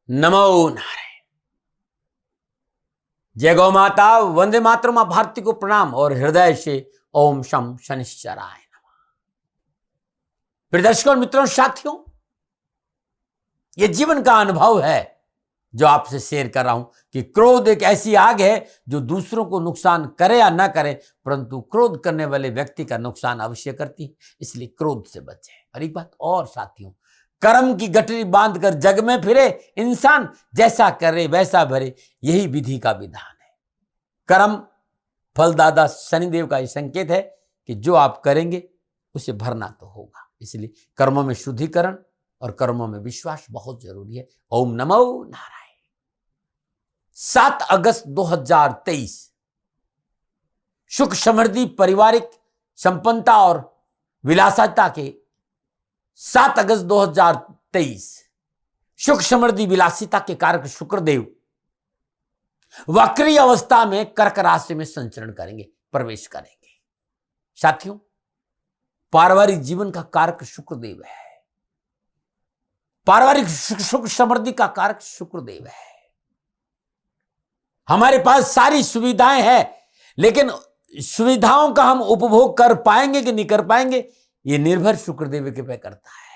नमो नारायण। जय गौ माता, वंदे मातरम। मां भारती को प्रणाम और हृदय से ओम शम शनिश्चराय नमः। प्रिय दर्शकों, मित्रों, साथियों, ये जीवन का अनुभव है जो आपसे शेयर कर रहा हूं कि क्रोध एक ऐसी आग है जो दूसरों को नुकसान करे या ना करे, परंतु क्रोध करने वाले व्यक्ति का नुकसान अवश्य करती है। इसलिए क्रोध से बचें। और एक बात और साथियों, कर्म की गठरी बांधकर जग में फिरे, इंसान जैसा करे वैसा भरे, यही विधि का विधान है। कर्म फलदाता शनिदेव का यह संकेत है कि जो आप करेंगे उसे भरना तो होगा। इसलिए कर्मों में शुद्धिकरण और कर्मों में विश्वास बहुत जरूरी है। ओम नमो नारायण। 7 अगस्त 2023 सुख समृद्धि, पारिवारिक संपन्नता और विलासिता के 7 अगस्त 2023 सुख समृद्धि विलासिता के कारक शुक्रदेव वक्री अवस्था में कर्क राशि में संचरण करेंगे, प्रवेश करेंगे। साथियों, पारिवारिक जीवन का कारक शुक्रदेव है। पारिवारिक सुख समृद्धि का कारक शुक्रदेव है। हमारे पास सारी सुविधाएं हैं, लेकिन सुविधाओं का हम उपभोग कर पाएंगे कि नहीं कर पाएंगे, यह निर्भर शुक्रदेव के पे करता है।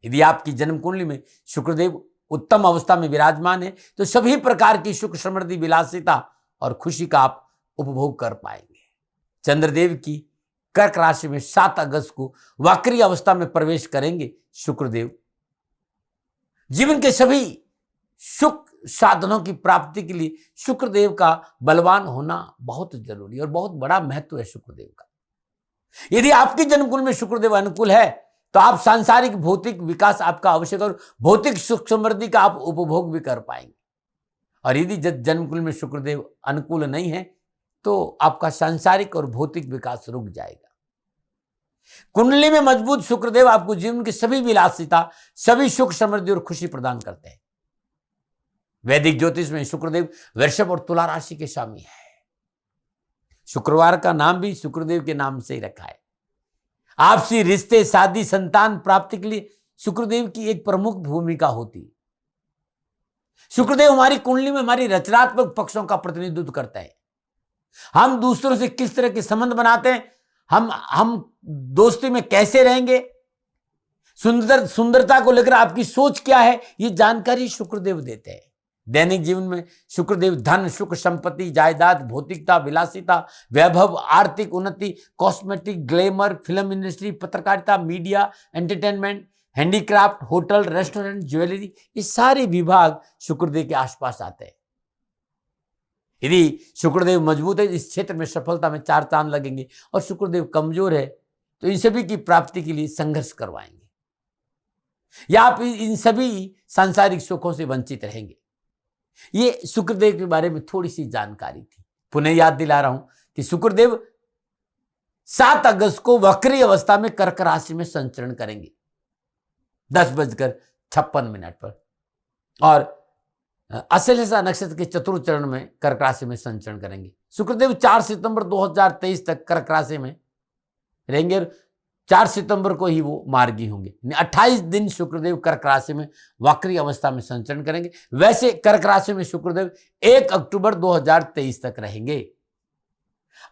यदि आपकी जन्म कुंडली में शुक्रदेव उत्तम अवस्था में विराजमान है तो सभी प्रकार की सुख समृद्धि, विलासिता और खुशी का आप उपभोग कर पाएंगे। चंद्रदेव की कर्क राशि में 7 अगस्त को वक्री अवस्था में प्रवेश करेंगे शुक्रदेव। जीवन के सभी सुख साधनों की प्राप्ति के लिए शुक्रदेव का बलवान होना बहुत जरूरी और बहुत बड़ा महत्व है शुक्रदेव का। यदि आपकी जन्म कुंडली में शुक्रदेव अनुकूल है तो आप सांसारिक भौतिक विकास आपका आवश्यक और भौतिक सुख समृद्धि का आप उपभोग भी कर पाएंगे। और यदि जन्म कुंडली में शुक्रदेव अनुकूल नहीं है तो आपका सांसारिक और भौतिक विकास रुक जाएगा। कुंडली में मजबूत शुक्रदेव आपको जीवन की सभी विलासिता, सभी सुख समृद्धि और खुशी प्रदान करते हैं। वैदिक ज्योतिष में शुक्रदेव वृषभ और तुला राशि के स्वामी है। शुक्रवार का नाम भी शुक्रदेव के नाम से ही रखा है। आपसी रिश्ते, शादी, संतान प्राप्ति के लिए शुक्रदेव की एक प्रमुख भूमिका होती है। शुक्रदेव हमारी कुंडली में हमारी रचनात्मक पक्षों का प्रतिनिधित्व करते हैं। हम दूसरों से किस तरह के संबंध बनाते हैं, हम दोस्ती में कैसे रहेंगे, सुंदरता को लेकर आपकी सोच क्या है, ये जानकारी शुक्रदेव देते हैं। दैनिक जीवन में शुक्रदेव धन, सुख, संपत्ति, जायदाद, भौतिकता, विलासिता, वैभव, आर्थिक उन्नति, कॉस्मेटिक, ग्लैमर, फिल्म इंडस्ट्री, पत्रकारिता, media, entertainment, handicraft, hotel, restaurant, jewellery, ये सारे विभाग शुक्रदेव के आसपास आते हैं। यदि शुक्रदेव मजबूत है, इस क्षेत्र में सफलता में 4 चांद लगेंगे। और शुक्रदेव कमजोर है तो इन सभी की प्राप्ति के लिए संघर्ष करवाएंगे या आप इन सभी सांसारिक सुखों से वंचित रहेंगे। ये शुक्रदेव के बारे में थोड़ी सी जानकारी थी। पुनः याद दिला रहा हूं कि शुक्रदेव 7 अगस्त को वक्री अवस्था में कर्क राशि में संचरण करेंगे 10:56 पर, और अश्लेषा नक्षत्र के चतुर्थ चरण में कर्क राशि में संचरण करेंगे। शुक्रदेव 4 सितंबर 2023 तक कर्क राशि में रहेंगे और 4 सितंबर को ही वो मार्गी होंगे। 28 दिन शुक्रदेव कर्क राशि में वक्री अवस्था में संचरण करेंगे। वैसे कर्क राशि में शुक्रदेव 1 अक्टूबर 2023 तक रहेंगे।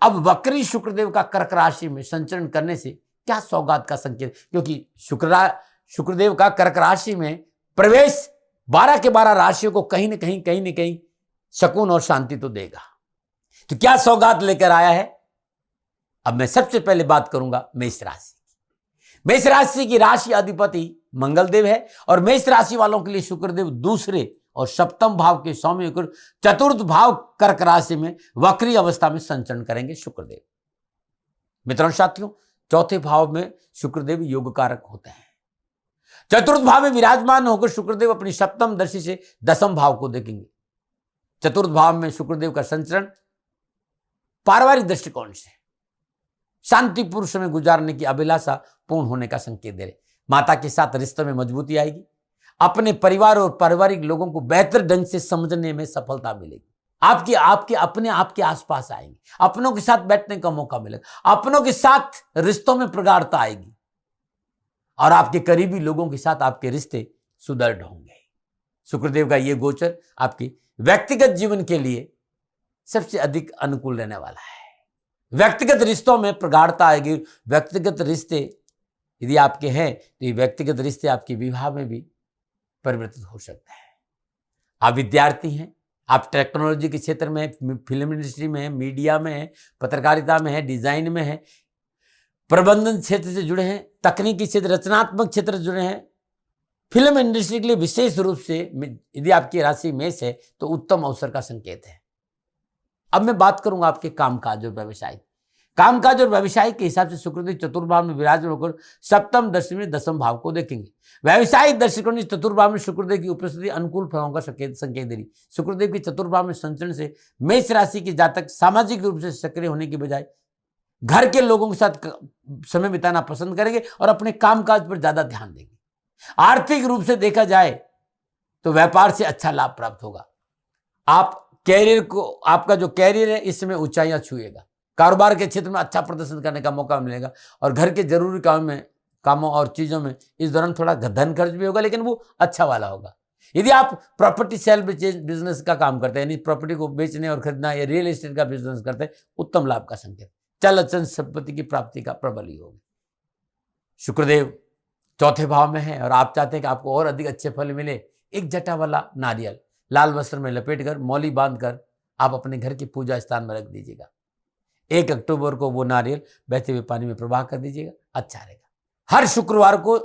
अब वक्री शुक्रदेव का कर्क राशि में संचरण करने से क्या सौगात का संकेत, क्योंकि शुक्रदेव का कर्क राशि में प्रवेश 12 के 12 राशियों को कहीं न कहीं सुकून और शांति तो देगा। तो क्या सौगात लेकर आया है, अब मैं सबसे पहले बात करूंगा मेष राशि। मेष राशि की राशि अधिपति मंगलदेव है और मेष राशि वालों के लिए शुक्रदेव दूसरे और सप्तम भाव के स्वामी होकर चतुर्थ भाव कर्क राशि में वक्री अवस्था में संचरण करेंगे शुक्रदेव। मित्रों, साथियों, चौथे भाव में शुक्रदेव योग कारक होते हैं। चतुर्थ भाव में विराजमान होकर शुक्रदेव अपनी सप्तम दृष्टि से 10वें भाव को देखेंगे। चतुर्थ भाव में शुक्रदेव का संचरण पारिवारिक दृष्टिकोण से शांतिपूर्ण समय गुजारने की अभिलाषा पूर्ण होने का संकेत दे रहे। माता के साथ रिश्ते में मजबूती आएगी। अपने परिवार और पारिवारिक लोगों को बेहतर ढंग से समझने में सफलता मिलेगी। अपने आप के आसपास आएंगे। अपनों के साथ बैठने का मौका मिलेगा। अपनों के साथ रिश्तों में प्रगाढ़ता आएगी और आपके करीबी लोगों के साथ आपके रिश्ते सुदृढ़ होंगे। शुक्रदेव का ये गोचर आपकी व्यक्तिगत जीवन के लिए सबसे अधिक अनुकूल रहने वाला है। व्यक्तिगत रिश्तों में प्रगाढ़ता आएगी। व्यक्तिगत रिश्ते यदि आपके हैं तो ये व्यक्तिगत रिश्ते आपके विवाह में भी परिवर्तित हो सकते हैं। आप विद्यार्थी हैं, आप टेक्नोलॉजी के क्षेत्र में, फिल्म इंडस्ट्री में, मीडिया में है, पत्रकारिता में है, डिजाइन में है, प्रबंधन क्षेत्र से जुड़े हैं, तकनीकी क्षेत्र, रचनात्मक क्षेत्र से जुड़े हैं, फिल्म इंडस्ट्री के लिए विशेष रूप से यदि आपकी राशि मेष है तो उत्तम अवसर का संकेत है। अब मैं बात करूंगा आपके कामकाज और व्यवसाय। कामकाज और व्यवसाय के हिसाब से शुक्रदेव चतुर्भाव में विराजमान होकर सप्तम दशमी में दसम भाव को देखेंगे। व्यवसायिक दृष्टिकोण से चतुर्भाव में शुक्रदेव की उपस्थिति अनुकूल फलों का संकेत दे रही। शुक्रदेव के चतुर्भाव में संचरण से मेष राशि के जातक सामाजिक रूप से सक्रिय होने की बजाय घर के लोगों के साथ समय बिताना पसंद करेंगे और अपने कामकाज पर ज्यादा ध्यान देंगे। आर्थिक रूप से देखा जाए तो व्यापार से अच्छा लाभ प्राप्त होगा। आप कैरियर को, आपका जो कैरियर है इस समय ऊंचाइयां छुएगा। कारोबार के क्षेत्र में अच्छा प्रदर्शन करने का मौका मिलेगा और घर के जरूरी कामों और चीजों में इस दौरान थोड़ा धन खर्च भी होगा, लेकिन वो अच्छा वाला होगा। यदि आप प्रॉपर्टी सेल बिजनेस का काम करते हैं, यानी प्रॉपर्टी को बेचने और खरीदना या रियल एस्टेट का बिजनेस करते हैं, उत्तम लाभ का संकेत। चल अचल संपत्ति की प्राप्ति का प्रबल ही होगा। शुक्रदेव चौथे भाव में है और आप चाहते हैं कि आपको और अधिक अच्छे फल मिले। एक जटा वाला नारियल लाल वस्त्र में लपेटकर मौली बांधकर आप अपने घर की पूजा स्थान में रख दीजिएगा। 1 अक्टूबर को वो नारियल बहते हुए पानी में प्रवाह कर दीजिएगा, अच्छा रहेगा। हर शुक्रवार को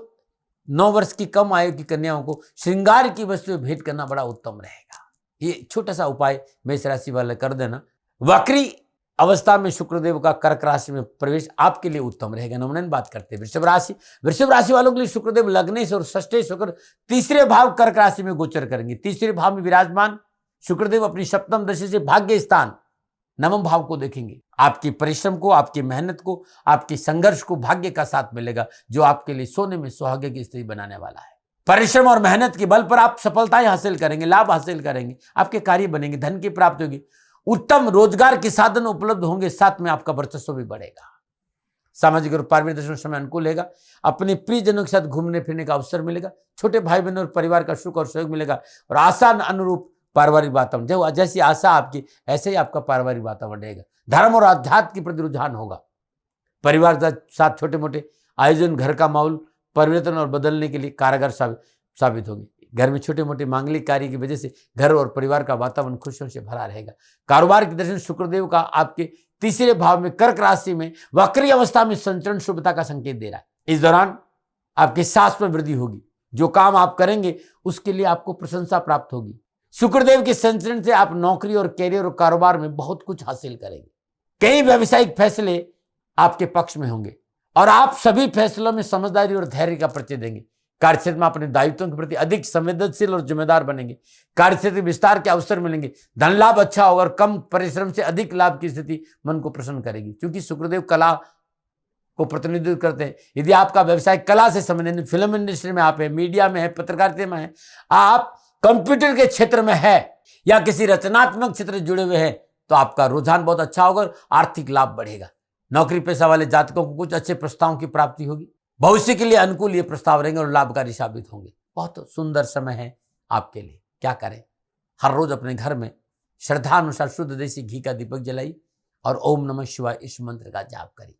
9 वर्ष की कम आयु की कन्याओं को श्रृंगार की वस्तुएं भेंट करना बड़ा उत्तम रहेगा। ये छोटा सा उपाय मेष राशि वाले कर देना। वक्री अवस्था में शुक्रदेव का कर्क राशि में प्रवेश आपके लिए उत्तम रहेगा। नमूनन बात करते हैं वृषभ राशि। वृषभ राशि वालों के लिए शुक्रदेव लग्नेश और षष्ठेश होकर तीसरे भाव कर्क राशि में गोचर करेंगे। तीसरे भाव में विराजमान शुक्रदेव अपनी सप्तम दशा से भाग्य स्थान नवम भाव को देखेंगे। आपकी परिश्रम को, आपकी मेहनत को, आपके संघर्ष को भाग्य का साथ मिलेगा, जो आपके लिए सोने में सुहागे की स्थिति बनाने वाला है। परिश्रम और मेहनत के बल पर आप सफलताएं हासिल करेंगे, लाभ हासिल करेंगे, आपके कार्य बनेंगे, धन की प्राप्ति होगी, उत्तम रोजगार के साधन उपलब्ध होंगे, साथ में आपका वर्चस्व भी बढ़ेगा। सामाजिक और पारिवारिक दृष्टि से समय अनुकूल रहेगा। अपने प्रियजनों के साथ घूमने फिरने का अवसर मिलेगा। छोटे भाई बहनों और परिवार का सुख और सहयोग मिलेगा और आसान अनुरूप पारिवारिक वातावरण, जैसी आशा आपकी ऐसे ही आपका पारिवारिक वातावरण रहेगा। धर्म और आध्यात्म के प्रति रुझान होगा। परिवार के साथ छोटे मोटे आयोजन घर का माहौल परिवर्तन और बदलने के लिए कारगर साबित होंगे। घर में छोटे मोटे मांगलिक कार्य की वजह से घर और परिवार का वातावरण खुशियों से भरा रहेगा। कारोबार के दर्शन शुक्रदेव का आपके तीसरे भाव में कर्क राशि में वक्री अवस्था में संचरण शुभता का संकेत दे रहा है। इस दौरान आपके साहस में वृद्धि होगी। जो काम आप करेंगे उसके लिए आपको प्रशंसा प्राप्त होगी। शुक्रदेव के संचरण से आप नौकरी और कैरियर और कारोबार में बहुत कुछ हासिल करेंगे। कई व्यावसायिक फैसले आपके पक्ष में होंगे और आप सभी फैसलों में समझदारी और धैर्य का परिचय देंगे। कार्यक्षेत्र में अपने दायित्वों के प्रति अधिक संवेदनशील और जिम्मेदार बनेंगे। कार्यक्षेत्र विस्तार के अवसर मिलेंगे। धन लाभ अच्छा होगा और कम परिश्रम से अधिक लाभ की स्थिति मन को प्रसन्न करेगी, क्योंकि शुक्रदेव कला को प्रतिनिधित्व करते हैं। यदि आपका व्यवसाय कला से संबंधित, फिल्म इंडस्ट्री में आप है, मीडिया में है, पत्रकारिता में है, आप कंप्यूटर के क्षेत्र में है या किसी रचनात्मक क्षेत्र से जुड़े हुए हैं, तो आपका रुझान बहुत अच्छा होगा और आर्थिक लाभ बढ़ेगा। नौकरी पेशा वाले जातकों को कुछ अच्छे प्रस्तावों की प्राप्ति होगी। भविष्य के लिए अनुकूल ये प्रस्ताव रहेंगे और लाभकारी साबित होंगे। बहुत सुंदर समय है आपके लिए। क्या करें, हर रोज अपने घर में श्रद्धा अनुसार शुद्ध देसी घी का दीपक जलाई और ओम नमः शिवाय इस मंत्र का जाप करें।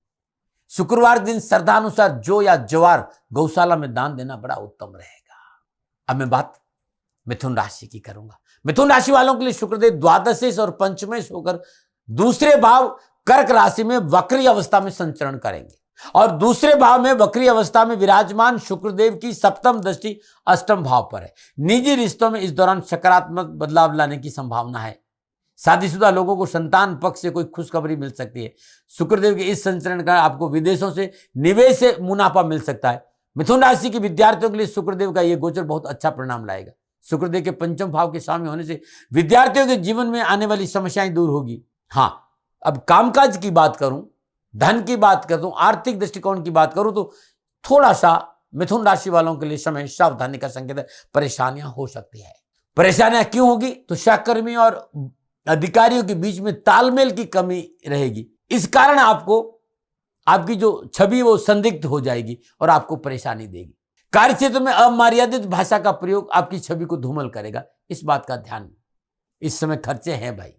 शुक्रवार दिन श्रद्धा अनुसार जौ या ज्वार गौशाला में दान देना बड़ा उत्तम रहेगा। अब मैं बात मिथुन राशि की करूंगा। मिथुन राशि वालों के लिए शुक्रदेव द्वादशेश और पंचमेश होकर दूसरे भाव कर्क राशि में वक्री अवस्था में संचरण करेंगे और दूसरे भाव में वक्री अवस्था में विराजमान शुक्रदेव की सप्तम दृष्टि अष्टम भाव पर है। निजी रिश्तों में इस दौरान सकारात्मक बदलाव लाने की संभावना है। शादीशुदा लोगों को संतान पक्ष से कोई खुशखबरी मिल सकती है। शुक्रदेव के इस संचरण का आपको विदेशों से निवेश से मुनाफा मिल सकता है। मिथुन राशि के विद्यार्थियों के लिए शुक्रदेव का यह गोचर बहुत अच्छा परिणाम लाएगा। शुक्रदेव के पंचम भाव के स्वामी होने से विद्यार्थियों के जीवन में आने वाली समस्याएं दूर होगी। हाँ, अब कामकाज की बात करूं, धन की बात करूं, आर्थिक दृष्टिकोण की बात करूं, तो थोड़ा सा मिथुन राशि वालों के लिए समय सावधानी का संकेत है। परेशानियां हो सकती है। परेशानियां क्यों होगी? तो सहकर्मी और अधिकारियों के बीच में तालमेल की कमी रहेगी। इस कारण आपको आपकी जो छवि वो संदिग्ध हो जाएगी और आपको परेशानी देगी। कार्य क्षेत्र में अमर्यादित भाषा का प्रयोग आपकी छवि को धूमल करेगा, इस बात का ध्यान। इस समय खर्चे हैं भाई,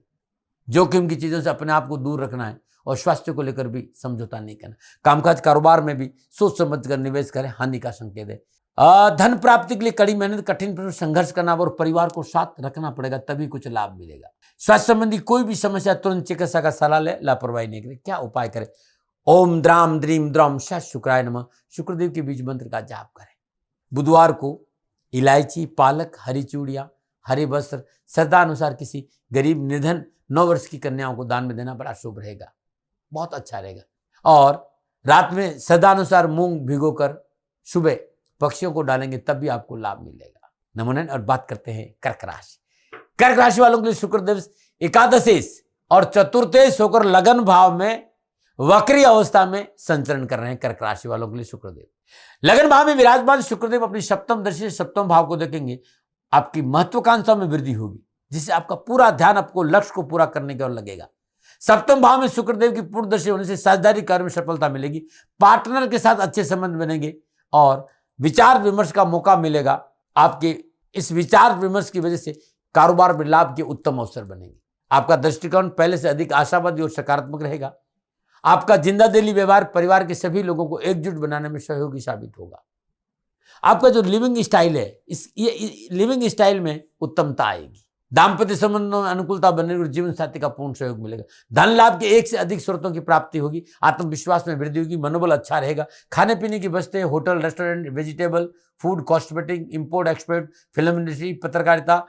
जोखिम की चीजों से अपने आप को दूर रखना है और स्वास्थ्य को लेकर भी समझौता नहीं करना। कामकाज कारोबार में भी सोच समझ कर निवेश करें, हानि का संकेत है। धन प्राप्ति के लिए कड़ी मेहनत, कठिन पर संघर्ष करना और परिवार को साथ रखना पड़ेगा, तभी कुछ लाभ मिलेगा। स्वास्थ्य संबंधी कोई भी समस्या तुरंत चिकित्सा का सलाह ले, लापरवाही नहीं करे। क्या उपाय करें? ओम द्राम द्रीम द्रम श शुक्राय नमः, शुक्रदेव के बीज मंत्र का जाप करें। बुधवार को इलायची, पालक, हरी चूड़ियां, हरे वस्त्र श्रद्धा अनुसार किसी गरीब निर्धन 9 वर्ष की कन्याओं को दान में देना बड़ा शुभ रहेगा, बहुत अच्छा रहेगा। और रात में श्रद्धानुसार मूंग भिगोकर सुबह पक्षियों को डालेंगे, तब भी आपको लाभ मिलेगा। नमूना। और बात करते हैं कर्क राशि। कर्क राशि वालों के लिए शुक्रदेव एकादशेश और चतुर्थेश होकर लगन भाव में वक्री अवस्था में संचरण कर रहे हैं। कर्क राशि वालों के लिए शुक्रदेव लगन भाव में विराजमान शुक्रदेव अपनी सप्तम दृष्टि से सप्तम भाव को देखेंगे। आपकी महत्वाकांक्षा में वृद्धि होगी, जिससे आपका पूरा ध्यान आपको लक्ष्य को पूरा करने की ओर लगेगा। सप्तम भाव में शुक्रदेव की पूर्ण दृष्टि होने से साझेदारी कार्य में सफलता मिलेगी, पार्टनर के साथ अच्छे संबंध बनेंगे और विचार विमर्श का मौका मिलेगा। आपके इस विचार विमर्श की वजह से कारोबार में लाभ के उत्तम अवसर बनेंगे। आपका दृष्टिकोण पहले से अधिक आशावादी और सकारात्मक रहेगा। आपका जिंदादिली व्यवहार परिवार के सभी लोगों को एकजुट बनाने में सहयोगी साबित होगा। आपका जो लिविंग स्टाइल है, ये लिविंग स्टाइल में उत्तमता आएगी। दाम्पत्य संबंधों में अनुकूलता बनेगी और जीवन साथी का पूर्ण सहयोग मिलेगा। धन लाभ के एक से अधिक स्रोतों की प्राप्ति होगी। आत्मविश्वास में वृद्धि होगी, मनोबल अच्छा रहेगा। खाने पीने की वस्तुएं, hotel, restaurant, vegetable food, cosmetic, import export, film industry, पत्रकारिता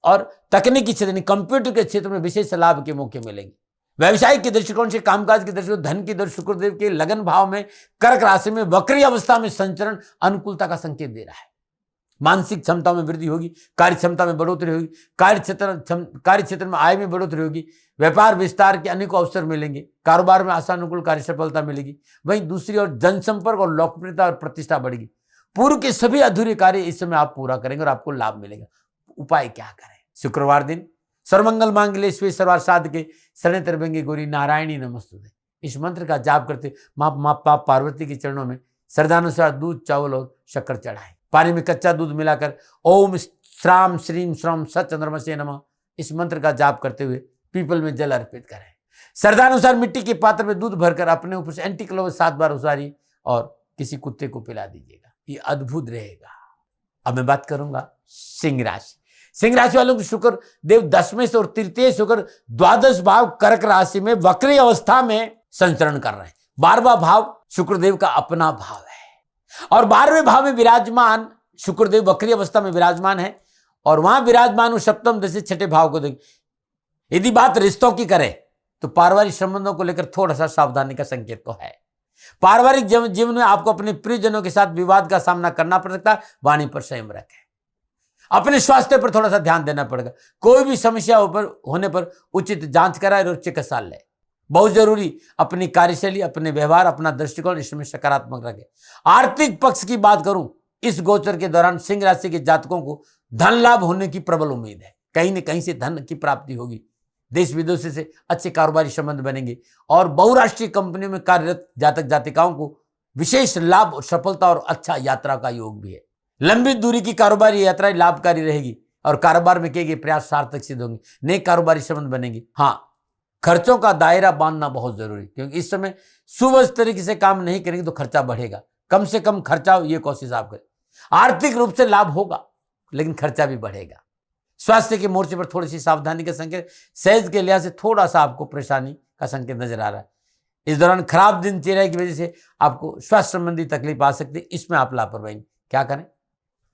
और तकनीकी क्षेत्र, कंप्यूटर के क्षेत्र में विशेष लाभ के मौके मिलेंगे। व्यवसायिक के दृष्टिकोण से, कामकाज के दृष्टिकोण, धन की दृष्टि शुक्रदेव के लगन भाव में कर्क राशि में वक्री अवस्था में संचरण अनुकूलता का संकेत दे रहा है। मानसिक क्षमता में वृद्धि होगी, कार्य क्षमता में बढ़ोतरी होगी, कार्य क्षेत्र में आय में बढ़ोतरी होगी, व्यापार विस्तार के अनेकों अवसर मिलेंगे, कारोबार में आशानुकूल कार्य सफलता मिलेगी। वहीं दूसरी ओर जनसंपर्क और लोकप्रियता और प्रतिष्ठा बढ़ेगी। पूर्व के सभी अधूरे कार्य इस समय आप पूरा करेंगे और आपको लाभ मिलेगा। उपाय क्या करें? शुक्रवार दिन सर्वमंगल मांगल्ये शिवे सर्वार्थ साधके शरण्ये त्र्यंबके गौरी नारायणी नमोस्तुते, इस मंत्र का जाप करते माँ पार्वती के चरणों में श्रद्धानुसार दूध, चावल और शक्कर चढ़ाएं। पानी में कच्चा दूध मिलाकर ओम श्राम श्रीम श्रम सचंद्रमसे नमः, इस मंत्र का जाप करते हुए पीपल में जल अर्पित करें। श्रद्धानुसार मिट्टी के पात्र में दूध भरकर अपने ऊपर से एंटी-क्लोव 7 बार उसारी और किसी कुत्ते को पिला दीजिएगा, ये अद्भुत रहेगा। अब मैं बात करूंगा सिंह राशि। सिंह राशि वालों को शुक्र देव दशमें से और तृतीय होकर द्वादश भाव कर्क राशि में वक्री अवस्था में संचरण कर रहे हैं। 12वां भाव शुक्रदेव का अपना भाव है और 12वें भाव में विराजमान शुक्रदेव वक्री अवस्था में विराजमान है और वहां विराजमान हो सप्तम दशा 6ठे भाव को देख। यदि बात रिश्तों की करें तो पारिवारिक संबंधों को लेकर थोड़ा सा सावधानी का संकेत तो है। पारिवारिक जीवन में आपको अपने प्रियजनों के साथ विवाद का सामना करना पड़ सकता है, वाणी पर संयम रखें। अपने स्वास्थ्य पर थोड़ा सा ध्यान देना पड़ेगा। कोई भी समस्या होने पर उचित जांच कराए और चिकित्सा ले। बहुत जरूरी अपनी कार्यशैली, अपने व्यवहार, अपना दृष्टिकोण इसमें सकारात्मक रखें। आर्थिक पक्ष की बात करूं, इस गोचर के दौरान सिंह राशि के जातकों को धन लाभ होने की प्रबल उम्मीद है। कहीं न कहीं से धन की प्राप्ति होगी। देश विदेश से अच्छे कारोबारी संबंध बनेंगे और बहुराष्ट्रीय कंपनियों में कार्यरत जातक जातिकाओं को विशेष लाभ, सफलता और अच्छा यात्रा का योग भी है। लंबी दूरी की कारोबारी यात्राएं लाभकारी रहेगी और कारोबार में किए गए प्रयास सार्थक सिद्ध होंगे। नए कारोबारी संबंध बनेंगे। हाँ, खर्चों का दायरा बांधना बहुत जरूरी, क्योंकि इस समय सुव्यवस्थित तरीके से काम नहीं करेंगे तो खर्चा बढ़ेगा। कम से कम खर्चा हो, ये कोशिश आप करें। आर्थिक रूप से लाभ होगा लेकिन खर्चा भी बढ़ेगा। स्वास्थ्य के मोर्चे पर थोड़ी सी सावधानी का संकेत, सहज के लिहाज से थोड़ा सा आपको परेशानी का संकेत नजर आ रहा है। इस दौरान खराब दिनचर्या की वजह से आपको स्वास्थ्य संबंधी तकलीफ आ सकती है, इसमें आप लापरवाही क्या करें?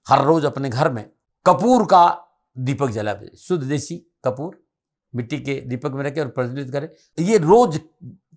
हर रोज अपने घर में कपूर का दीपक जलाए, शुद्ध देसी कपूर मिट्टी के दीपक में रखें और प्रज्वलित करें। ये रोज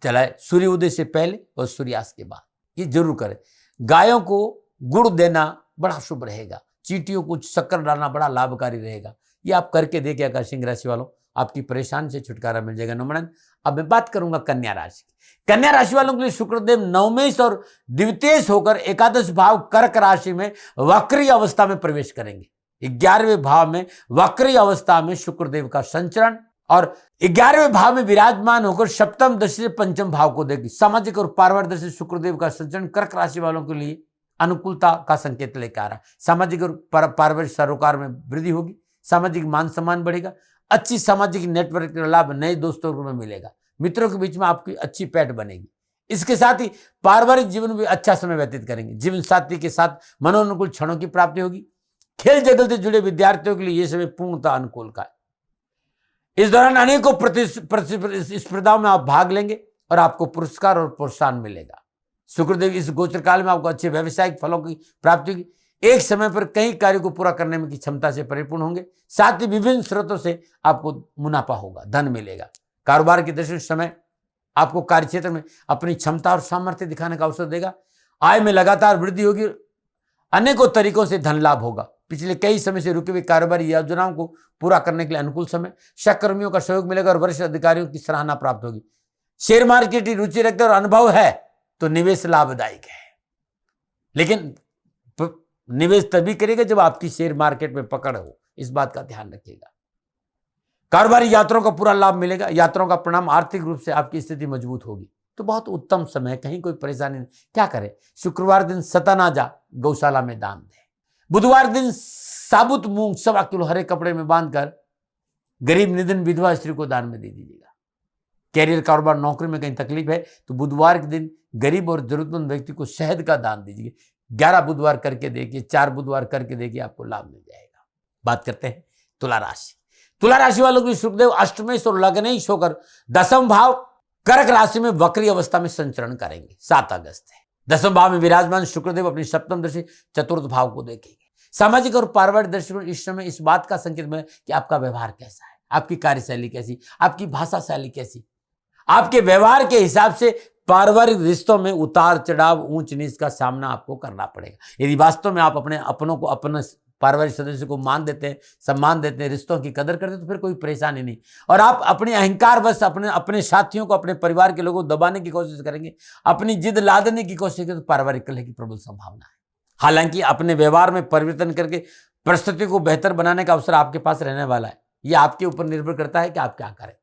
जलाए, सूर्योदय से पहले और सूर्यास्त के बाद, ये जरूर करें। गायों को गुड़ देना बड़ा शुभ रहेगा। चींटियों को शक्कर डालना बड़ा लाभकारी रहेगा। ये आप करके देखिए अगर सिंह राशि वालों, आपकी परेशानी से छुटकारा मिल जाएगा। नमन। अब मैं बात करूंगा कन्या राशि। कन्या राशि वालों के लिए शुक्रदेव नवमेश और द्वितीयेश होकर एकादश भाव कर्क राशि में वक्री अवस्था में प्रवेश करेंगे। 11वें भाव में वक्री अवस्था में शुक्रदेव का संचरण और 11वें भाव में विराजमान होकर सप्तम दशा से पंचम भाव को देगी। सामाजिक और पारिवारिक दशा से शुक्रदेव का संचरण कर्क राशि वालों के लिए अनुकूलता का संकेत लेकर आ रहा है। सामाजिक और पारिवारिक सरोकार में वृद्धि होगी, सामाजिक मान सम्मान बढ़ेगा, अच्छी सामाजिक नेटवर्क का लाभ नए दोस्तों में मिलेगा, मित्रों के बीच में आपकी अच्छी पैठ बनेगी। इसके साथ ही पारिवारिक जीवन में अच्छा समय व्यतीत करेंगे, जीवन साथी के साथ मनोनुकूल क्षणों की प्राप्ति होगी। खेल जगत से जुड़े विद्यार्थियों के लिए यह समय पूर्णतः अनुकूल का है। इस दौरान अनेकों प्रतिस्पर्धाओं में आप भाग लेंगे और आपको पुरस्कार और प्रोत्साहन मिलेगा। शुक्रदेव इस गोचर काल में आपको अच्छे व्यवसायिक फलों की प्राप्ति होगी। एक समय पर कई कार्यों को पूरा करने में की क्षमता से परिपूर्ण होंगे। साथ ही विभिन्न स्रोतों से आपको मुनाफा होगा, धन मिलेगा। कारोबार की दृष्टि से समय आपको कार्य क्षेत्र में अपनी क्षमता और सामर्थ्य दिखाने का अवसर देगा। आय में लगातार वृद्धि होगी, अनेकों तरीकों से धन लाभ होगा। पिछले कई समय से रुके हुए कारोबारी योजनाओं को पूरा करने के लिए अनुकूल समय, सहकर्मियों का सहयोग मिलेगा और वरिष्ठ अधिकारियों की सराहना प्राप्त होगी। शेयर मार्केट की रुचि रखते और अनुभव है तो निवेश लाभदायक है, लेकिन निवेश तभी करेगा जब आपकी शेयर मार्केट में पकड़ हो, इस बात का ध्यान रखिएगा। कारोबारी यात्राओं का पूरा लाभ मिलेगा, यात्राओं का परिणाम आर्थिक रूप से आपकी स्थिति मजबूत होगी। तो बहुत उत्तम समय है, कहीं कोई परेशानी नहीं। क्या करें? शुक्रवार दिन सतनाजा गौशाला में दान दें। बुधवार दिन साबुत मूंग 1.25 किलो हरे कपड़े में बांधकर गरीब निधन विधवा स्त्री को दान में दे दीजिएगा। कैरियर, कारोबार, नौकरी में कहीं तकलीफ है तो बुधवार के दिन गरीब और जरूरतमंद व्यक्ति को शहद का दान दीजिए। 11 बुधवार करके देखिए, 4 बुधवार करके देखिए, आपको लाभ मिल जाएगा। बात करते हैं तुला राशि। तुला राशि वालों की शुक्रदेव अष्टमेश और लग्नेश होकर 10वें भाव कर्क राशि में वक्री अवस्था में संचरण करेंगे। 7 अगस्त है। 10वें भाव में विराजमान शुक्रदेव अपनी सप्तम दृष्टि चतुर्थ भाव को देखेंगे। सामाजिक और पारिवारिक दृष्टिकोण इस समय इस बात का संकेत मिले कि आपका व्यवहार कैसा है, आपकी कार्यशैली कैसी, आपकी भाषा शैली कैसी। आपके व्यवहार के हिसाब से पारिवारिक रिश्तों में उतार चढ़ाव, ऊंच नीच का सामना आपको करना पड़ेगा। यदि वास्तव में आप अपने अपनों को, अपने पारिवारिक सदस्य को मान देते हैं, सम्मान देते हैं, रिश्तों की कदर करते हैं, तो फिर कोई परेशानी नहीं। और आप अपने अहंकार बस अपने साथियों को, अपने परिवार के लोगों को दबाने की कोशिश करेंगे, अपनी जिद लादने की कोशिश करेंगे, तो पारिवारिक कलह की प्रबल संभावना है। हालांकि अपने व्यवहार में परिवर्तन करके परिस्थिति को बेहतर बनाने का अवसर आपके पास रहने वाला है। यह आपके ऊपर निर्भर करता है कि आप क्या करें।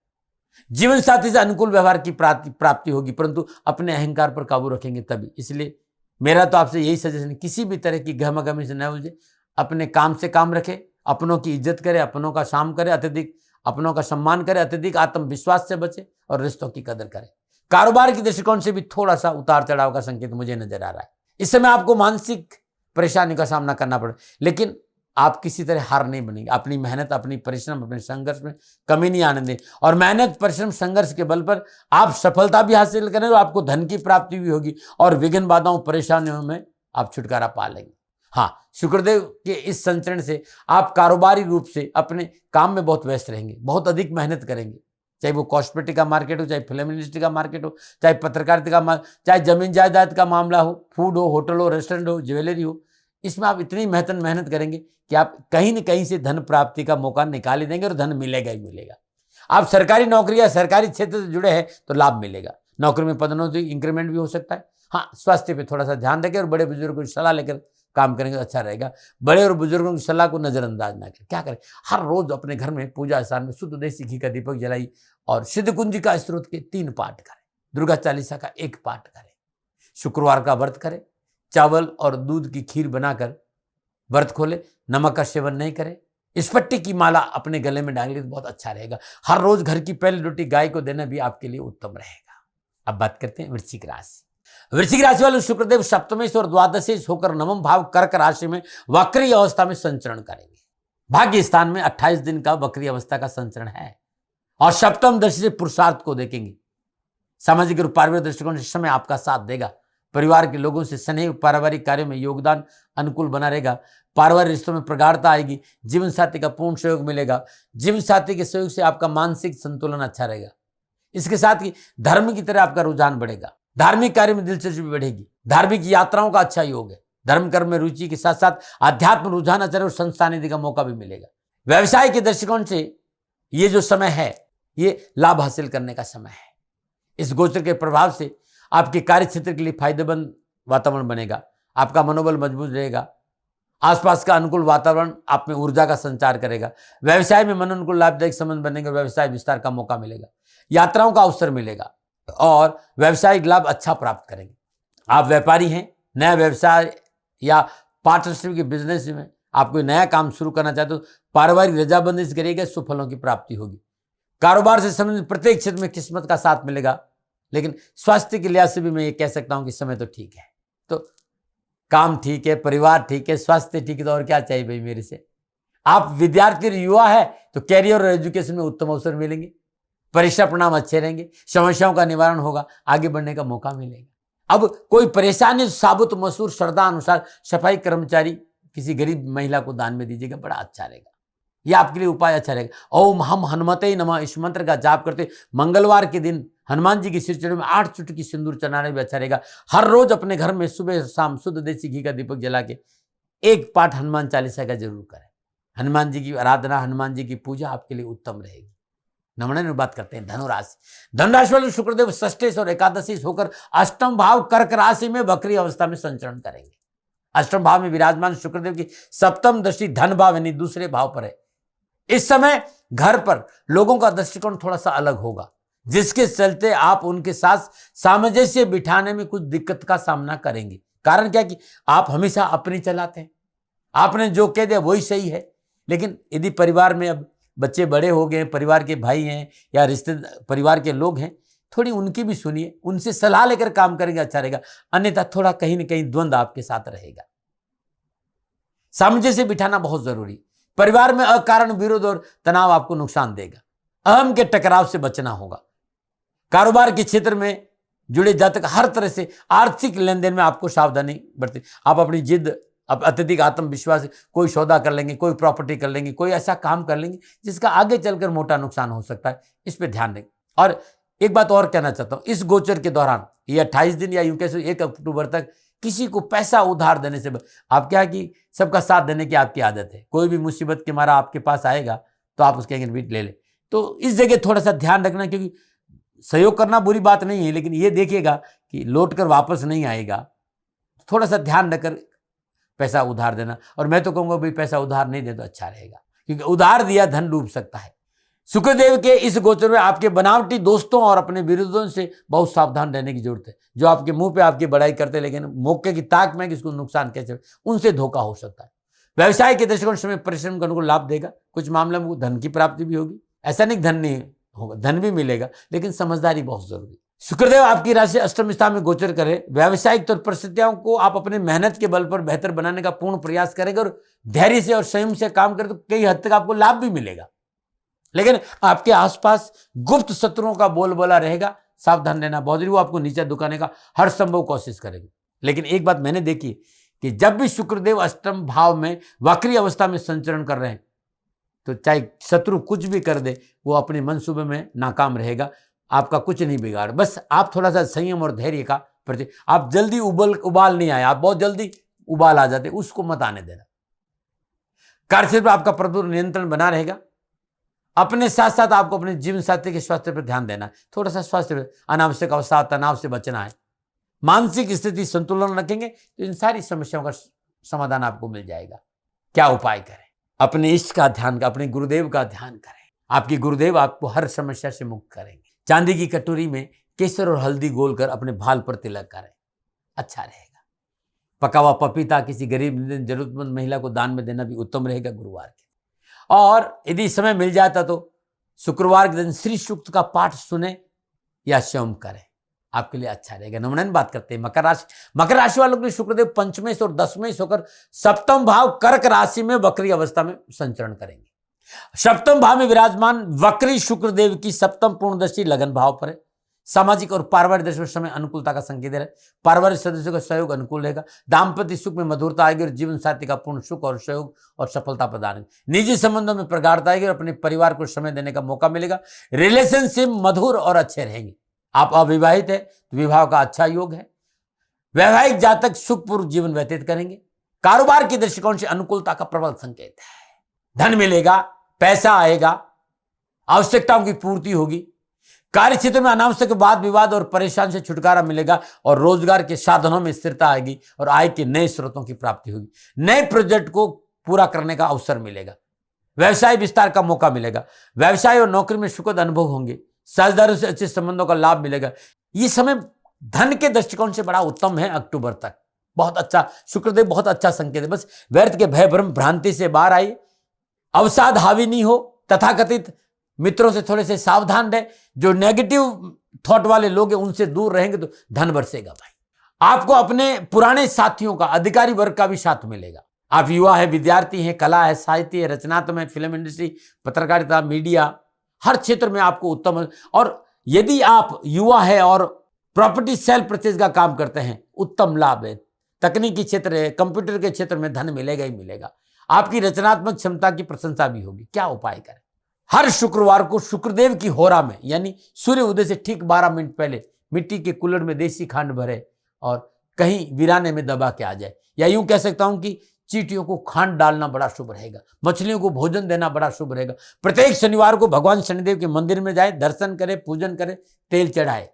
जीवन साथी से अनुकूल व्यवहार की प्राप्ति होगी, परंतु अपने अहंकार पर काबू रखेंगे तभी। इसलिए मेरा तो आपसे यही सजेशन है, किसी भी तरह की गहमागहमी से न उलझे, अपने काम से काम रखे, अपनों की इज्जत करे, अपनों का काम करे, अत्यधिक अपनों का सम्मान करे, अत्यधिक आत्मविश्वास से बचे और रिश्तों की कदर करे। कारोबार की दृष्टिकोण से भी थोड़ा सा उतार चढ़ाव का संकेत मुझे नजर आ रहा है। इस समय आपको मानसिक परेशानी का सामना करना पड़े, लेकिन आप किसी तरह हार नहीं बनेंगे। अपनी मेहनत, अपनी परिश्रम, अपने संघर्ष में कमी नहीं आने दें और मेहनत, परिश्रम, संघर्ष के बल पर आप सफलता भी हासिल करें और आपको धन की प्राप्ति भी होगी और विघ्न बाधाओं, परेशानियों में आप छुटकारा पा लेंगे। हाँ, शुक्रदेव के इस संचरण से आप कारोबारी रूप से अपने काम में बहुत व्यस्त रहेंगे, बहुत अधिक मेहनत करेंगे। चाहे वो कॉस्मेटिक का मार्केट हो, चाहे फिल्म इंडस्ट्री का मार्केट हो, चाहे पत्रकारिता का, चाहे जमीन जायदाद का मामला हो, फूड हो, होटल हो, रेस्टोरेंट हो, ज्वेलरी हो, इसमें आप इतनी मेहनत करेंगे कि आप कहीं न कहीं से धन प्राप्ति का मौका निकाल ही देंगे और धन मिलेगा ही मिलेगा। आप सरकारी नौकरी या सरकारी क्षेत्र से जुड़े हैं तो लाभ मिलेगा। नौकरी में पदोन्नति, इंक्रीमेंट भी हो सकता है। हाँ, स्वास्थ्य पे थोड़ा सा ध्यान रखें और बड़े बुजुर्गों की सलाह लेकर काम करेंगे तो अच्छा रहेगा। बड़े और बुजुर्गों की सलाह को नजरअंदाज ना करें। क्या करें? हर रोज अपने घर में पूजा स्थान में शुद्ध देसी घी का दीपक जलाई और सिद्ध कुंजिका स्त्रोत के 3 पाठ करें, दुर्गा चालीसा का 1 पाठ करें। शुक्रवार का व्रत करें, चावल और दूध की खीर बनाकर व्रत खोले, नमक का सेवन नहीं करें। इस पट्टी की माला अपने गले में डालेंगे तो बहुत अच्छा रहेगा। हर रोज घर की पहली रोटी गाय को देना भी आपके लिए उत्तम रहेगा। अब बात करते हैं वृश्चिक राशि। वृश्चिक राशि वाले शुक्रदेव सप्तमेश और द्वादशेश होकर 9वें भाव कर्क राशि में वक्री अवस्था में संचरण करेंगे। भाग्य स्थान में 28 दिन का वक्री अवस्था का संचरण है और सप्तम दृष्टि से पुरुषार्थ को देखेंगे। सामाजिक और पारिवारिक दृष्टिकोण से समय आपका साथ देगा। परिवार के लोगों से स्नेह, पारिवारिक कार्यों में योगदान अनुकूल बना रहेगा। पारिवारिक रिश्तों में प्रगाढ़ता आएगी। जीवन साथी का पूर्ण सहयोग मिलेगा। जीवन साथी के सहयोग से आपका मानसिक संतुलन अच्छा रहेगा। इसके साथ ही धर्म की तरह आपका रुझान बढ़ेगा। धार्मिक कार्य में दिलचस्पी बढ़ेगी। धार्मिक यात्राओं का अच्छा योग है। धर्म कर्म में रुचि के साथ साथ अध्यात्म रुझान अच्छा और संस्था निधि का मौका भी मिलेगा। व्यवसाय के दृष्टिकोण से ये जो समय है, ये लाभ हासिल करने का समय है। इस गोचर के प्रभाव से आपके कार्य क्षेत्र के लिए फायदेमंद वातावरण बनेगा। आपका मनोबल मजबूत रहेगा। आसपास का अनुकूल वातावरण आप में ऊर्जा का संचार करेगा। व्यवसाय में मनोनुकूल लाभदायक संबंध बनेंगे और व्यवसाय विस्तार का मौका मिलेगा। यात्राओं का अवसर मिलेगा और व्यवसायिक लाभ अच्छा प्राप्त करेंगे। आप व्यापारी हैं, नया व्यवसाय या पार्टनरशिप के बिजनेस में आप कोई नया काम शुरू करना चाहते हो, पारिवारिक रजाबंदी से करिएगा, सुफलों की प्राप्ति होगी। कारोबार से संबंधित प्रत्येक क्षेत्र में किस्मत का साथ मिलेगा। लेकिन स्वास्थ्य के लिहाज से भी मैं ये कह सकता हूं कि समय तो ठीक है। तो काम ठीक है, परिवार ठीक है, स्वास्थ्य ठीक है, तो और क्या चाहिए भाई मेरे से। आप विद्यार्थी और युवा है तो कैरियर और एजुकेशन में उत्तम अवसर मिलेंगे, परीक्षा परिणाम अच्छे रहेंगे, समस्याओं का निवारण होगा, आगे बढ़ने का मौका मिलेगा। अब कोई परेशानी साबुत मसूर श्रद्धा अनुसार सफाई कर्मचारी किसी गरीब महिला को दान में दीजिएगा, बड़ा अच्छा रहेगा। यह आपके लिए उपाय अच्छा रहेगा। ओम हम हनुमते नमः इस मंत्र का जाप करते मंगलवार के दिन हनुमान जी की सिर चढ़े में 8 चुटकी सिंदूर चढ़ाने भी अच्छा रहेगा। हर रोज अपने घर में सुबह शाम शुद्ध देसी घी का दीपक जला के एक पाठ हनुमान चालीसा का जरूर करें। हनुमान जी की आराधना, हनुमान जी की पूजा आपके लिए उत्तम रहेगी। नमूने बात करते हैं धनुराशि। धनुराशि वाले शुक्रदेव षष्ठेश और एकादशी होकर अष्टम भाव कर्क राशि में वक्री अवस्था में संचरण करेंगे। अष्टम भाव में विराजमान शुक्रदेव की सप्तम दृष्टि धन भाव यानी दूसरे भाव पर है। इस समय घर पर लोगों का दृष्टिकोण थोड़ा सा अलग होगा, जिसके चलते आप उनके साथ सामंजस्य बिठाने में कुछ दिक्कत का सामना करेंगे। कारण क्या कि आप हमेशा अपनी चलाते हैं, आपने जो कह दिया वही सही है। लेकिन यदि परिवार में अब बच्चे बड़े हो गए, परिवार के भाई हैं या रिश्ते परिवार के लोग हैं, थोड़ी उनकी भी सुनिए, उनसे सलाह लेकर काम करेंगे, अच्छा रहेगा। अन्यथा थोड़ा कहीं ना कहीं द्वंद्व आपके साथ रहेगा। सामंजस्य बिठाना बहुत जरूरी। परिवार में अकारण विरोध और तनाव आपको नुकसान देगा। अहम के टकराव से बचना होगा। कारोबार के क्षेत्र में जुड़े जातक हर तरह से आर्थिक लेन देन में आपको सावधानी बरते। आप अपनी जिद, अत्यधिक आत्मविश्वास कोई सौदा कर लेंगे, कोई प्रॉपर्टी कर लेंगे, कोई ऐसा काम कर लेंगे जिसका आगे चलकर मोटा नुकसान हो सकता है। इस पर ध्यान दें। और एक बात और कहना चाहता हूं, इस गोचर के दौरान ये 28 दिन या यूं कह 1 अक्टूबर तक किसी को पैसा उधार देने से आप क्या कि सबका साथ देने की आपकी आदत है। कोई भी मुसीबत के मारा आपके पास आएगा तो आप उसके अगेंस्ट ले ले। तो इस जगह थोड़ा सा ध्यान रखना, क्योंकि सहयोग करना बुरी बात नहीं है, लेकिन ये देखिएगा कि लौट कर वापस नहीं आएगा। थोड़ा सा ध्यान रखकर पैसा उधार देना। और मैं तो कहूँगा भाई पैसा उधार नहीं दे तो अच्छा रहेगा, क्योंकि उधार दिया धन डूब सकता है। शुक्रदेव के इस गोचर में आपके बनावटी दोस्तों और अपने विरोधियों से बहुत सावधान रहने की जरूरत है। जो आपके मुंह पे आपकी बड़ाई करते लेकिन मौके की ताक में किसको नुकसान कैसे, उनसे धोखा हो सकता है। व्यवसाय के दृष्टिकोण समय परिश्रम करने को लाभ देगा। कुछ मामले में धन की प्राप्ति भी होगी। ऐसा नहीं धन नहीं होगा, धन भी मिलेगा, लेकिन समझदारी बहुत जरूरी। शुक्रदेव आपकी राशि अष्टम स्थान में गोचर करे। व्यावसायिक तौर परिस्थितियों को आप अपने मेहनत के बल पर बेहतर बनाने का पूर्ण प्रयास करेंगे और धैर्य से और संयम से काम करें तो कई हद तक आपको लाभ भी मिलेगा। लेकिन आपके आसपास गुप्त शत्रुओं का बोलबाला रहेगा, सावधान रहना बहुत जरूरी। वो आपको नीचे दुकाने का हर संभव कोशिश करेंगे। लेकिन एक बात मैंने देखी कि जब भी शुक्रदेव अष्टम भाव में वक्री अवस्था में संचरण कर रहे हैं तो चाहे शत्रु कुछ भी कर दे, वो अपने मनसूबे में नाकाम रहेगा। आपका कुछ नहीं बिगाड़। बस आप थोड़ा सा संयम और धैर्य का प्रति, आप जल्दी उबाल नहीं आए, आप बहुत जल्दी उबाल आ जाते, उसको मत आने देना। कार्यक्षेत्र में आपका प्रभुत्व नियंत्रण बना रहेगा। अपने साथ साथ आपको अपने जीवन साथी के स्वास्थ्य पर ध्यान देना है। थोड़ा सा स्वास्थ्य पर अनावश्यक अवसाद तनाव से बचना है। मानसिक स्थिति संतुलन रखेंगे तो इन सारी समस्याओं का समाधान आपको मिल जाएगा। क्या उपाय करें? अपने इष्ट का ध्यान करें, अपने गुरुदेव का ध्यान करें। आपके गुरुदेव आपको हर समस्या से मुक्त करेंगे। चांदी की कटोरी में केसर और हल्दी घोलकर अपने भाल पर तिलक करें, अच्छा रहेगा। पका हुआ पपीता किसी गरीब जरूरतमंद महिला को दान में देना भी उत्तम रहेगा गुरुवार के। और यदि समय मिल जाता तो शुक्रवार के दिन श्री सूक्त का पाठ सुने या स्वयं करें, आपके लिए अच्छा रहेगा। नमूने बात करते हैं मकर राशि। मकर राशि वालों के लिए शुक्रदेव पंचमेश और दसवेश होकर सप्तम भाव कर्क राशि में वक्री अवस्था में संचरण करेंगे। सप्तम भाव में विराजमान वक्री शुक्रदेव की सप्तम पूर्ण दृष्टि लगन भाव पर है। सामाजिक और पारिवारिक दृष्टि समय अनुकूलता का संकेत दे रहा है। पारिवारिक सदस्यों का सहयोग अनुकूल रहेगा। दाम्पत्य सुख में मधुरता आएगी और जीवन साथी का पूर्ण सुख और सहयोग और सफलता प्रदान होगी। निजी संबंधों में प्रगाढ़ता आएगी और अपने परिवार को समय देने का मौका मिलेगा। रिलेशनशिप मधुर और अच्छे रहेंगे। आप अविवाहित है तो विवाह का अच्छा योग है। वैवाहिक जातक सुखपूर्व जीवन व्यतीत करेंगे। कारोबार के दृष्टिकोण से अनुकूलता का प्रबल संकेत है। धन मिलेगा, पैसा आएगा, आवश्यकताओं की पूर्ति होगी। कार्य क्षेत्र में अनावश्यक वाद विवाद और परेशान से छुटकारा मिलेगा और रोजगार के साधनों में स्थिरता आएगी और आय के नए स्रोतों की प्राप्ति होगी। नए प्रोजेक्ट को पूरा करने का अवसर मिलेगा। व्यवसाय विस्तार का मौका मिलेगा। व्यवसाय और नौकरी में सुखद अनुभव होंगे। साझेदारों से अच्छे संबंधों का लाभ मिलेगा। ये समय धन के दृष्टिकोण से बड़ा उत्तम है अक्टूबर तक। बहुत अच्छा, शुक्रदेव बहुत अच्छा संकेत है। बस व्यर्थ के भय भ्रम भ्रांति से बाहर आई, अवसाद हावी नहीं हो, तथाकथित मित्रों से थोड़े से सावधान रहे। जो नेगेटिव थॉट वाले लोग हैं उनसे दूर रहेंगे तो धन बरसेगा भाई। आपको अपने पुराने साथियों का, अधिकारी वर्ग का भी साथ मिलेगा। आप युवा है, विद्यार्थी हैं, कला है, साहित्य है, रचनात्मक है, फिल्म इंडस्ट्री, पत्रकारिता, मीडिया, हर क्षेत्र में आपको उत्तम। और यदि आप युवा है और प्रॉपर्टी सेल परचेज का काम करते हैं, उत्तम लाभ है। तकनीकी क्षेत्र है, कंप्यूटर के क्षेत्र में धन मिलेगा ही मिलेगा। आपकी रचनात्मक क्षमता की प्रशंसा भी होगी। क्या उपाय करें? हर शुक्रवार को शुक्रदेव की होरा में, यानी सूर्य उदय से ठीक 12 मिनट पहले मिट्टी के कुल्हड़ में देसी खांड भरे और कहीं वीराने में दबा के आ जाए। या यूं कह सकता हूं कि चींटियों को खांड डालना बड़ा शुभ रहेगा, मछलियों को भोजन देना बड़ा शुभ रहेगा। प्रत्येक शनिवार को भगवान शनिदेव के मंदिर में जाए, दर्शन करे, पूजन करे, तेल चढ़ाए।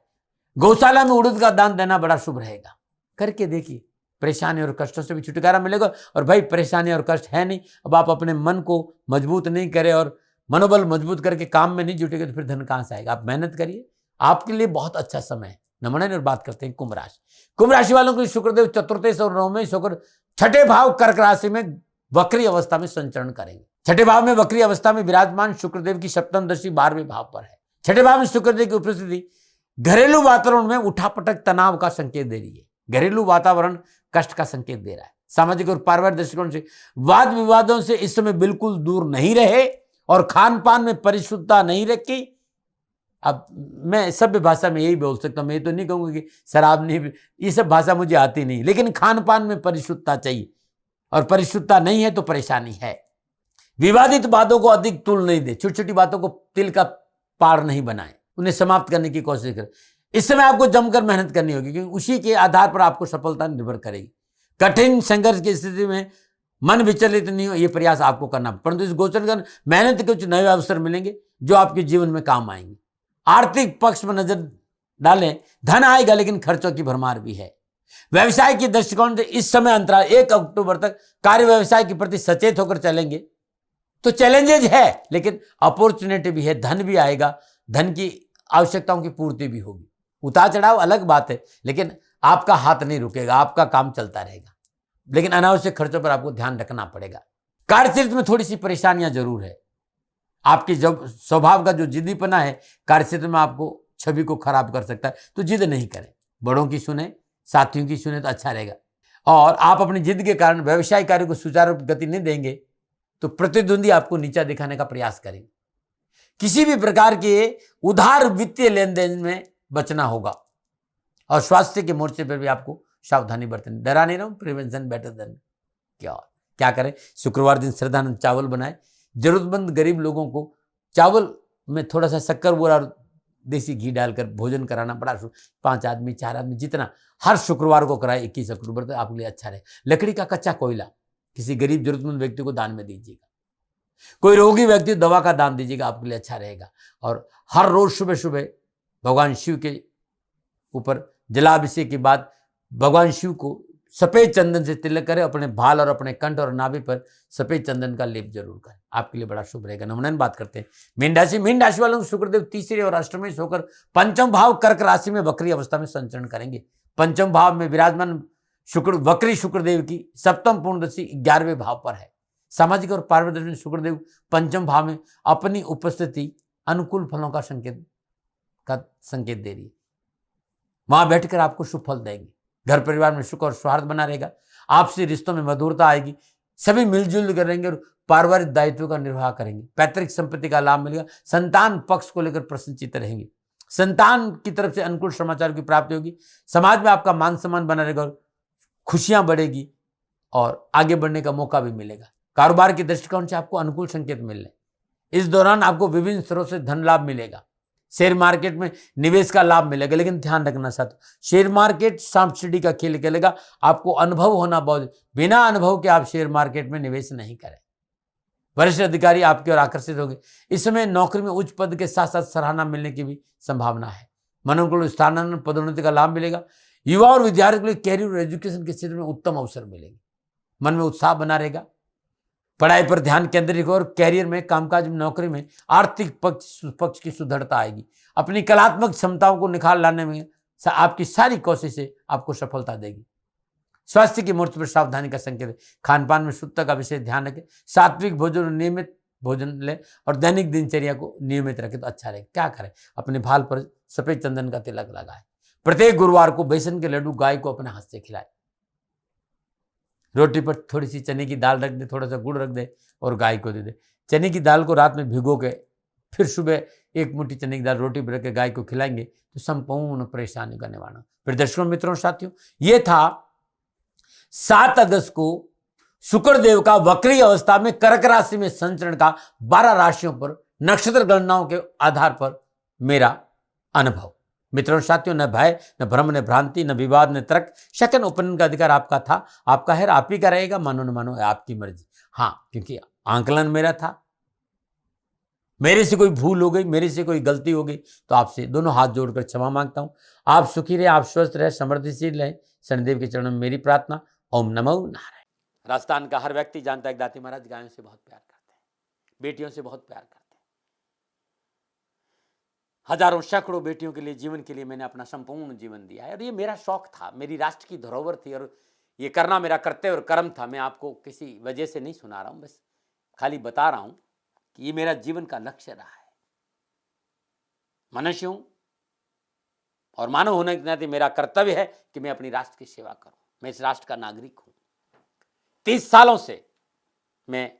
गौशाला में उड़द का दान देना बड़ा शुभ रहेगा। करके देखिए, परेशानी और कष्टों से भी छुटकारा मिलेगा। और भाई परेशानी और कष्ट है नहीं, अब आप अपने मन को मजबूत नहीं करें और मनोबल मजबूत करके काम में नहीं जुटेगा तो फिर धन कहां से आएगा? आप मेहनत करिए, आपके लिए बहुत अच्छा समय है। नमन। और बात करते हैं कुंभ राशि। कुंभ राशि वालों को शुक्रदेव चतुर्थ और नवमें होकर छठे भाव कर्क राशि में वक्री अवस्था में संचरण करेंगे। छठे भाव में वक्री अवस्था में विराजमान शुक्रदेव की सप्तम दृष्टि 12वें भाव पर है। छठे भाव में शुक्रदेव की उपस्थिति घरेलू वातावरण में उठापटक तनाव का संकेत दे रही है। घरेलू वातावरण कष्ट का संकेत दे रहा है। सामाजिक और पारिवारिक दृष्टिकोण से वाद विवादों से इस समय बिल्कुल दूर नहीं रहे और खान पान में परिशुद्धता नहीं रखी। अब मैं सभ्य भाषा में यही बोल सकता हूं, मैं तो नहीं कहूंगा कि शराब नहीं, ये सब भाषा मुझे आती नहीं, लेकिन खान पान में परिशुद्धता चाहिए और परिशुद्धता नहीं है तो परेशानी है। विवादित बातों को अधिक तुल नहीं दे, छोटी छोटी बातों को तिल का पार नहीं बनाए, उन्हें समाप्त करने की कोशिश करें। इस समय आपको जमकर मेहनत करनी होगी क्योंकि उसी के आधार पर आपको सफलता निर्भर करेगी। कठिन संघर्ष की स्थिति में मन विचलित नहीं हो, यह प्रयास आपको करना, परंतु इस गोचर कर मेहनत के कुछ नए अवसर मिलेंगे जो आपके जीवन में काम आएंगे। आर्थिक पक्ष पर नजर डालें, धन आएगा लेकिन खर्चों की भरमार भी है। व्यवसाय की दृष्टिकोण से इस समय अंतराल 1 अक्टूबर तक कार्य व्यवसाय के प्रति सचेत होकर चलेंगे तो चैलेंजेज है लेकिन अपॉर्चुनिटी भी है, धन भी आएगा, धन की आवश्यकताओं की पूर्ति भी होगी। उतार चढ़ाव अलग बात है लेकिन आपका हाथ नहीं रुकेगा, आपका काम चलता रहेगा, लेकिन अनावश्यक खर्चों पर आपको ध्यान रखना पड़ेगा। कार्यक्षेत्र में थोड़ी सी परेशानियां जरूर है। आपकी जब स्वभाव का जो जिद्दीपना है कार्यक्षेत्र में आपको छवि को खराब कर सकता है, तो जिद नहीं करें, बड़ों की सुने, साथियों की सुने तो अच्छा रहेगा। और आप अपनी जिद के कारण व्यवसाय कार्य को सुचारू गति नहीं देंगे तो प्रतिद्वंदी आपको नीचा दिखाने का प्रयास करेंगे। किसी भी प्रकार के उधार वित्तीय लेन देन में बचना होगा और स्वास्थ्य के मोर्चे पर भी आपको सावधानी बरतनी। डरा नहीं रहो, प्रिवेंशन बेटर देन क्या करें? शुक्रवार दिन श्रद्धानंद चावल बनाए, जरूरतमंद गरीब लोगों को चावल में थोड़ा सा शक्कर बूरा और देसी घी डालकर भोजन कराना बड़ा 5 आदमी 4 आदमी जितना हर शुक्रवार को कराए 21 अक्टूबर तक आपके लिए अच्छा रहे। लकड़ी का कच्चा कोयला किसी गरीब जरूरतमंद व्यक्ति को दान में दीजिएगा। कोई रोगी व्यक्ति दवा का दान दीजिएगा, आपके लिए अच्छा रहेगा। और हर रोज सुबह सुबह भगवान शिव के ऊपर जलाभिषेक के बाद भगवान शिव को सफेद चंदन से तिलक करें, अपने भाल और अपने कंठ और नाभि पर सफेद चंदन का लेप जरूर करें, आपके लिए बड़ा शुभ रहेगा। नमन। बात करते हैं मीन राशि। मीन राशि वालों को शुक्रदेव तीसरे और अष्टमें से होकर पंचम भाव कर्क राशि में वक्री अवस्था में संचरण करेंगे। पंचम भाव में विराजमान वक्री शुक्रदेव की सप्तम पूर्णदर्शी 11वें भाव पर है। सामाजिक और पारिवारिक में शुक्रदेव पंचम भाव में अपनी उपस्थिति अनुकूल फलों का संकेत दे रही है। वहां बैठकर आपको शुभ फल देंगे। घर परिवार में सुख और सौहार्द बना रहेगा। आपसी रिश्तों में मधुरता आएगी। सभी मिलजुल करेंगे और पारिवारिक दायित्वों का निर्वाह करेंगे। पैतृक संपत्ति का लाभ मिलेगा। संतान पक्ष को लेकर प्रसन्नचित्त रहेंगे। संतान की तरफ से अनुकूल समाचार की प्राप्ति होगी। समाज में आपका मान सम्मान बना रहेगा और खुशियां बढ़ेगी और आगे बढ़ने का मौका भी मिलेगा। कारोबार के दृष्टिकोण से आपको अनुकूल संकेत मिल रहे। इस दौरान आपको विभिन्न स्रोत से धन लाभ मिलेगा। शेयर मार्केट में निवेश का लाभ मिलेगा, लेकिन ध्यान रखना साथ, शेयर मार्केट सांप सीढ़ी का खेल खेलेगा। आपको अनुभव होना बहुत, बिना अनुभव के आप शेयर मार्केट में निवेश नहीं करें। वरिष्ठ अधिकारी आपकी ओर आकर्षित होंगे। इस समय नौकरी में उच्च पद के साथ साथ सराहना मिलने की भी संभावना है। मनोनुकूल स्थानांतरण पदोन्नति का लाभ मिलेगा। युवा और विद्यार्थियों के लिए कैरियर और एजुकेशन के क्षेत्र में उत्तम अवसर मिलेंगे। मन में उत्साह बना रहेगा। पढ़ाई पर ध्यान केंद्रित हो और कैरियर में, कामकाज में, नौकरी में आर्थिक पक्ष की सुदृढ़ता आएगी। अपनी कलात्मक क्षमताओं को निखार लाने में आपकी सारी कोशिशें आपको सफलता देगी। स्वास्थ्य की मूर्ति पर सावधानी का संकेत है। खान पान में शुद्धता का विशेष ध्यान रखें, सात्विक भोजन और नियमित भोजन लें और दैनिक दिनचर्या को नियमित रखें तो अच्छा रहेगा। क्या करें, अपने भाल पर सफेद चंदन का तिलक लगाए। प्रत्येक गुरुवार को बेसन के लड्डू गाय को अपने हाथ से खिलाए। रोटी पर थोड़ी सी चने की दाल रख दे, थोड़ा सा गुड़ रख दे और गाय को दे दे। चने की दाल को रात में भिगो के फिर सुबह एक मुट्ठी चने की दाल रोटी पर रख के गाय को खिलाएंगे तो संपूर्ण परेशानी का निवारण। फिर दर्शकों, मित्रों, साथियों, ये था 7 अगस्त को शुक्रदेव का वक्री अवस्था में कर्क राशि में संचरण का 12 राशियों पर नक्षत्र गणनाओं के आधार पर मेरा अनुभव। मित्रों, साथियों, न भय, न भ्रम, न भ्रांति, न विवाद, न तर्क, सेकंड ओपिनियन का अधिकार आपका था, आपका है, आप ही का रहेगा। मानो न मानो, आपकी मर्जी। हाँ, क्योंकि आंकलन मेरा था, मेरे से कोई भूल हो गई, मेरे से कोई गलती हो गई तो आपसे दोनों हाथ जोड़कर क्षमा मांगता हूं। आप सुखी रहे, आप स्वस्थ रहे, समृद्धिशील रहे, शनिदेव के चरणों में मेरी प्रार्थना। ओम नमो नारायण। राजस्थान का हर व्यक्ति जानता है कि दाती महाराज गायों से बहुत प्यार करते हैं, बेटियों से बहुत प्यार करते हैं। हजारों सैकड़ों बेटियों के लिए, जीवन के लिए मैंने अपना संपूर्ण जीवन दिया है और ये मेरा शौक था, मेरी राष्ट्र की धरोहर थी और ये करना मेरा कर्तव्य और कर्म था। मैं आपको किसी वजह से नहीं सुना रहा हूं, बस खाली बता रहा हूं कि ये मेरा जीवन का लक्ष्य रहा है। मनुष्य हूं और मानव होने के नाते मेरा कर्तव्य है कि मैं अपनी राष्ट्र की सेवा करूं। मैं इस राष्ट्र का नागरिक हूं। 30 सालों से मैं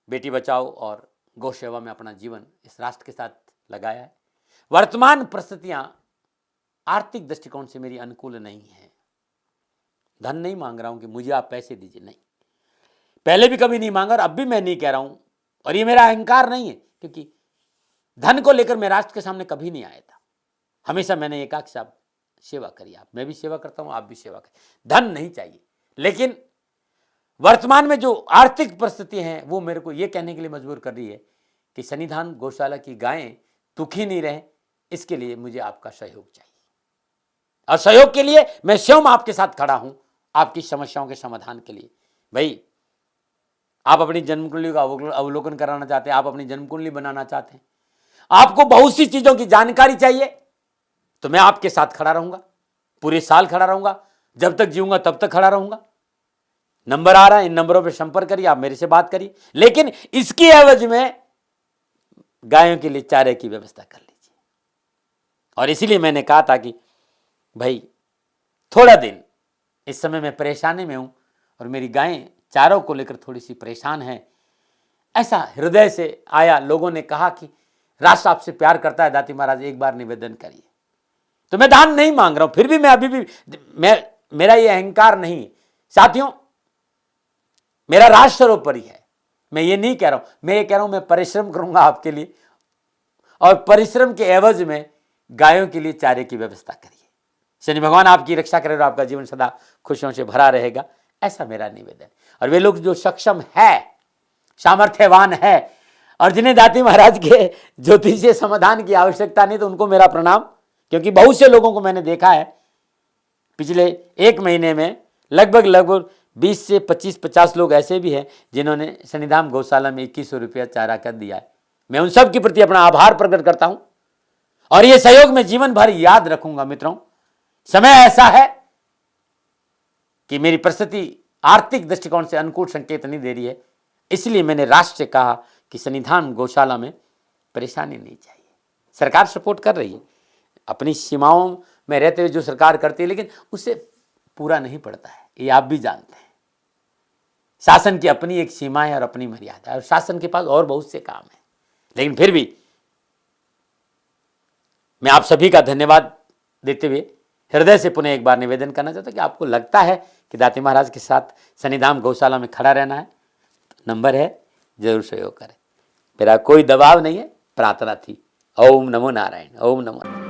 बेटी बचाओ और गौ सेवा में अपना जीवन इस राष्ट्र के साथ लगाया है। वर्तमान परिस्थितियां आर्थिक दृष्टिकोण से मेरी अनुकूल नहीं है। धन नहीं मांग रहा हूं कि मुझे आप पैसे दीजिए, नहीं, पहले भी कभी नहीं मांगा और अब भी मैं नहीं कह रहा हूं। और ये मेरा अहंकार नहीं है, क्योंकि धन को लेकर मैं राष्ट्र के सामने कभी नहीं आया था। हमेशा मैंने एक आख साहब सेवा करी, आप, मैं भी सेवा करता हूं, आप भी सेवा करें। धन नहीं चाहिए, लेकिन वर्तमान में जो आर्थिक परिस्थिति हैं वो मेरे को ये कहने के लिए मजबूर कर रही है कि सन्निधान गौशाला की गायें दुखी नहीं रहे, इसके लिए मुझे आपका सहयोग चाहिए। और सहयोग के लिए मैं स्वयं आपके साथ खड़ा हूं, आपकी समस्याओं के समाधान के लिए। भाई, आप अपनी जन्म कुंडली का अवलोकन कराना चाहते हैं, आप अपनी जन्म कुंडली बनाना चाहते हैं, आपको बहुत सी चीजों की जानकारी चाहिए, तो मैं आपके साथ खड़ा रहूंगा, पूरे साल खड़ा रहूंगा, जब तक जीऊंगा तब तक खड़ा रहूंगा। नंबर आ रहा है, इन नंबरों पर संपर्क करिए, आप मेरे से बात करिए, लेकिन इसकी एवज में गायों के लिए चारे की व्यवस्था कर लीजिए। और इसीलिए मैंने कहा था कि भाई थोड़ा दिन, इस समय मैं परेशानी में हूं और मेरी गायें चारों को लेकर थोड़ी सी परेशान है। ऐसा हृदय से आया, लोगों ने कहा कि राष्ट्र आपसे प्यार करता है दाती महाराज, एक बार निवेदन करिए। तो मैं दान नहीं मांग रहा हूं, फिर भी मैं अभी भी, मेरा ये अहंकार नहीं। साथियों, मेरा राष्ट्र सर्वोपरि है। मैं ये नहीं कह रहा हूं, मैं ये कह रहा हूं मैं परिश्रम करूंगा आपके लिए, और परिश्रम के एवज में गायों के लिए चारे की व्यवस्था करिए। शनि भगवान आपकी रक्षा करे और आपका जीवन सदा खुशियों से भरा रहेगा, ऐसा मेरा निवेदन। और वे लोग जो सक्षम है, सामर्थ्यवान है और जिन्हें दाती महाराज के ज्योतिषीय समाधान की आवश्यकता नहीं, तो उनको मेरा प्रणाम। क्योंकि बहुत से लोगों को मैंने देखा है पिछले 1 महीने में, लगभग 20 से 25-50 लोग ऐसे भी हैं जिन्होंने सन्निधान गौशाला में 2100 रुपया चारा कर दिया है। मैं उन सब के प्रति अपना आभार प्रकट करता हूं और ये सहयोग मैं जीवन भर याद रखूंगा। मित्रों, समय ऐसा है कि मेरी परिस्थिति आर्थिक दृष्टिकोण से अनुकूल संकेत नहीं दे रही है, इसलिए मैंने राष्ट्र से कहा कि सन्निधान गौशाला में परेशानी नहीं चाहिए। सरकार सपोर्ट कर रही है, अपनी सीमाओं में रहते हुए जो सरकार करती है, लेकिन उससे पूरा नहीं पड़ता है, ये आप भी जानते हैं। शासन की अपनी एक सीमा है और अपनी मर्यादा है, और शासन के पास और बहुत से काम है। लेकिन फिर भी मैं आप सभी का धन्यवाद देते हुए हृदय से पुनः एक बार निवेदन करना चाहता हूं कि आपको लगता है कि दाती महाराज के साथ सन्निधान गौशाला में खड़ा रहना है, तो नंबर है, जरूर सहयोग करें। मेरा कोई दबाव नहीं है, प्रार्थना थी। ओम नमो नारायण। ओम नमो नारायण।